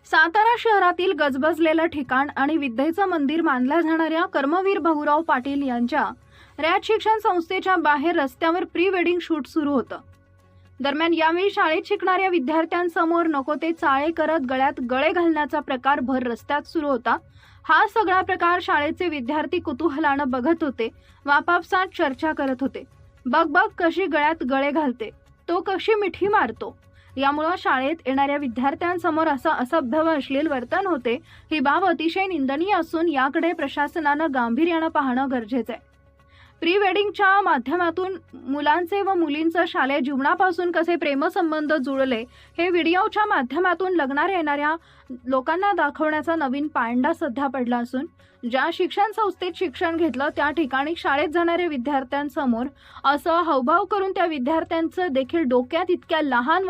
सातारा शहरातील गजबजलेलं ठिकाण आणि विद्येचं मंदिर मानल्या जाणाऱ्या कर्मवीर भाऊराव पाटील यांच्या रयत शिक्षण संस्थेच्या बाहेर रस्त्यावर प्री वेडिंग शूट सुरू होतं। दरम्यान यावेळी शाळेत शिकणाऱ्या विद्यार्थ्यांसमोर नको ते चाळे करत गळ्यात गळे घालण्याचा प्रकार भर रस्त्यात सुरू होता। हा सगळा प्रकार शाळेचे विद्यार्थी कुतूहलानं बघत होते व आपापसात चर्चा करत होते। बघ बघ कशी गळ्यात गळे घालते, तो कशी मिठी मारतो। यामुळे शाळेत येणाऱ्या विद्यार्थ्यांसमोर असं असभ्य व अश्लील वर्तन होते। ही बाब अतिशय निंदनीय असून याकडे प्रशासनानं गांभीर्यानं पाहणं गरजेचं आहे। प्री वेडिंगच्या माध्यमातून मुलांचे व मुलींचे शालेय जीवनापासून कसे प्रेमसंबंध जुळले हे व्हिडिओच्या माध्यमातून लग्नाला येणाऱ्या लोकांना दाखवण्याचा नवीन पायंडा सध्या पडला असून ज्या शिक्षण संस्थेत शिक्षण घेतलं त्या ठिकाणी शाळेत जाणाऱ्या विद्यार्थ्यांसमोर असं हावभाव करून त्या विद्यार्थ्यांचं देखील डोक्यात इतक्या लहान